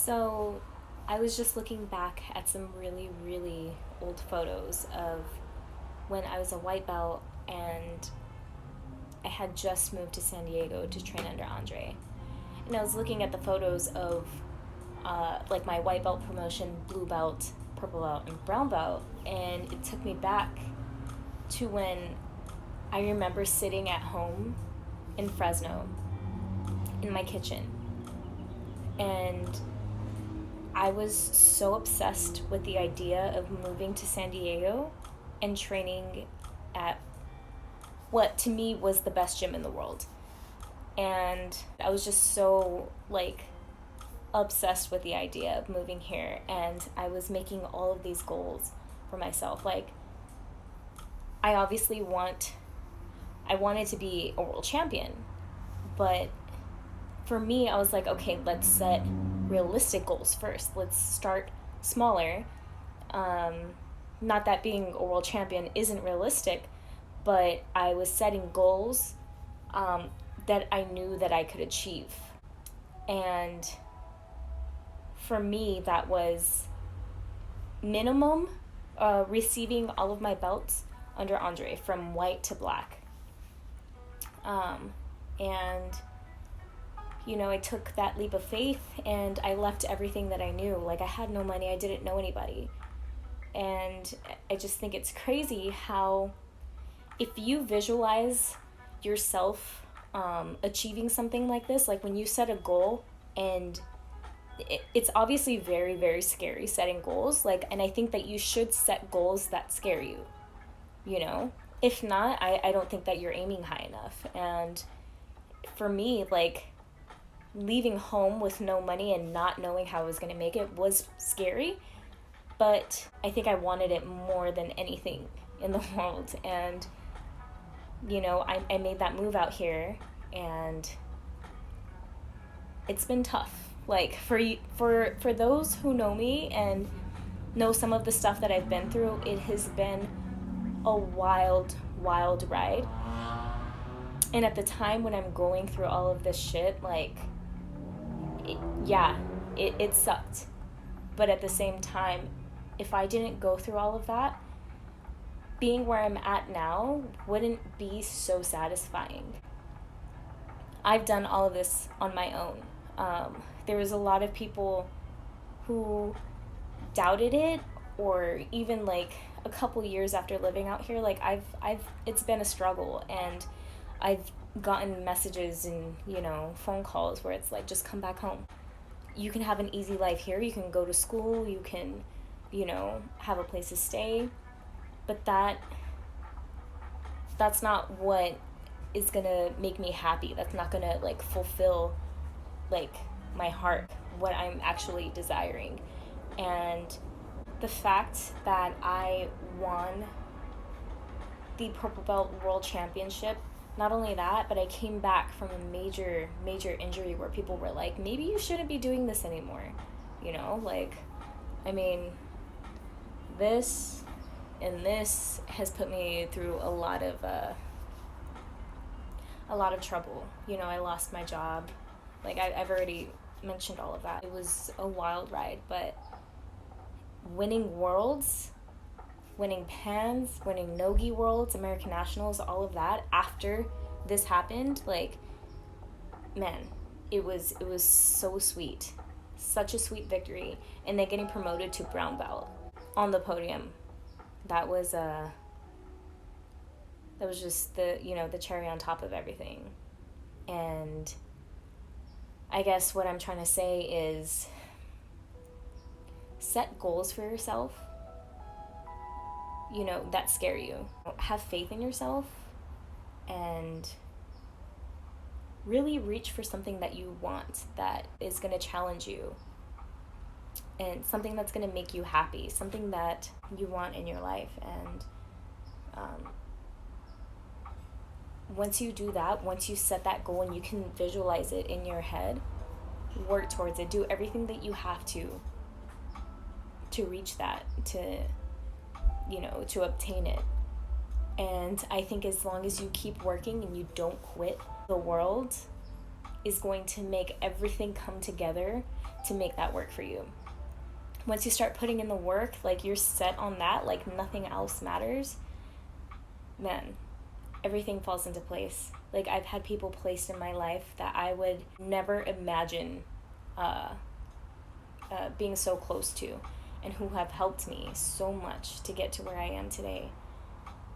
So I was just looking back at some really, really old photos of when I was a white belt and I had just moved to San Diego to train under Andre. And I was looking at the photos of like my white belt promotion, blue belt, purple belt, and brown belt. And it took me back to when I remember sitting at home in Fresno in my kitchen. And I was so obsessed with the idea of moving to San Diego and training at what to me was the best gym in the world. And I was just so like obsessed with the idea of moving here, and I was making all of these goals for myself. Like I obviously I wanted to be a world champion, but for me I was like, okay, let's set realistic goals first. Let's start smaller. um, Not that being a world champion isn't realistic, but I was setting goals um, that I knew that I could achieve. And for me, that was minimum receiving all of my belts under Andre from white to black. And, I took that leap of faith and I left everything that I knew. Like, I had no money, I didn't know anybody. And I just think it's crazy how, if you visualize yourself achieving something like this, like when you set a goal, and it's obviously very, very scary setting goals, like, and I think that you should set goals that scare you, if not, I don't think that you're aiming high enough. And for me, like, leaving home with no money and not knowing how I was going to make it was scary, but I think I wanted it more than anything in the world. And I made that move out here, and it's been tough. Like, for those who know me and know some of the stuff that I've been through, it has been a wild, wild ride. And at the time when I'm going through all of this shit, like, it sucked. But at the same time, if I didn't go through all of that, being where I'm at now wouldn't be so satisfying. I've done all of this on my own. There was a lot of people who doubted it, or even like a couple years after living out here, like it's been a struggle, and I've gotten messages and phone calls where it's like, just come back home. You can have an easy life here. You can go to school. You can, have a place to stay. But that's not what is gonna make me happy. That's not gonna like fulfill like my heart, what I'm actually desiring. And the fact that I won the Purple Belt World Championship, not only that, but I came back from a major, major injury where people were like, maybe you shouldn't be doing this anymore. Like, I mean, this has put me through a lot of trouble. I lost my job. Like, I've already mentioned all of that. It was a wild ride, but winning worlds, winning pans, winning Nogi worlds, American Nationals, all of that after this happened, like, man, it was so sweet. Such a sweet victory. And then getting promoted to brown belt on the podium, that was just the cherry on top of everything. And I guess what I'm trying to say is, set goals for yourself, that scare you. Have faith in yourself and really reach for something that you want, that is going to challenge you, and something that's going to make you happy, something that you want in your life. And once you do that, once you set that goal and you can visualize it in your head, work towards it, do everything that you have to reach that, to obtain it. And I think as long as you keep working and you don't quit, the world is going to make everything come together to make that work for you. Once you start putting in the work, like you're set on that, like nothing else matters, man, everything falls into place. Like I've had people placed in my life that I would never imagine being so close to, and who have helped me so much to get to where I am today.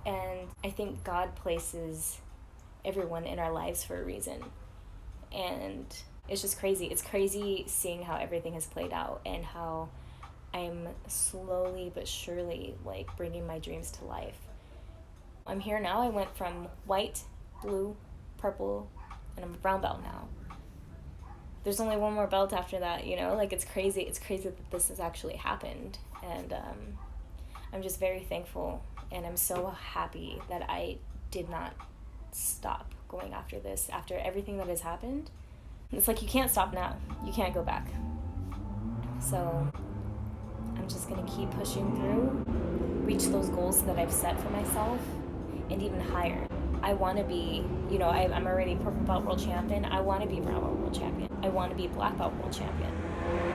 And I think God places everyone in our lives for a reason. And it's just crazy. It's crazy seeing how everything has played out and how I'm slowly but surely like bringing my dreams to life. I'm here now. I went from white, blue, purple, and I'm a brown belt now. There's only one more belt after that, you know? Like, it's crazy. It's crazy that this has actually happened. And I'm just very thankful. And I'm so happy that I did not stop going after this. After everything that has happened, it's like you can't stop now. You can't go back. So I'm just going to keep pushing through, reach those goals that I've set for myself, and even higher. I want to be, you know, I'm already purple belt world champion. I want to be brown belt world champion. I want to be black belt world champion.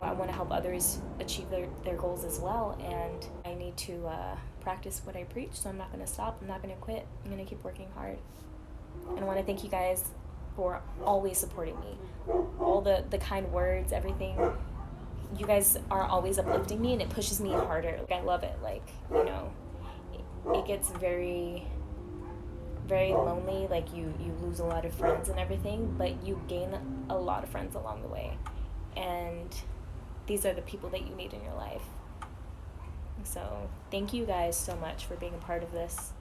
I want to help others achieve their goals as well, and I need to practice what I preach, so I'm not going to stop. I'm not going to quit. I'm going to keep working hard. And I want to thank you guys for always supporting me. All the kind words, everything. You guys are always uplifting me, and it pushes me harder. Like, I love it. Like, you know, it gets very, very lonely. Like, you lose a lot of friends and everything, but you gain a lot of friends along the way. And these are the people that you need in your life. So thank you guys so much for being a part of this.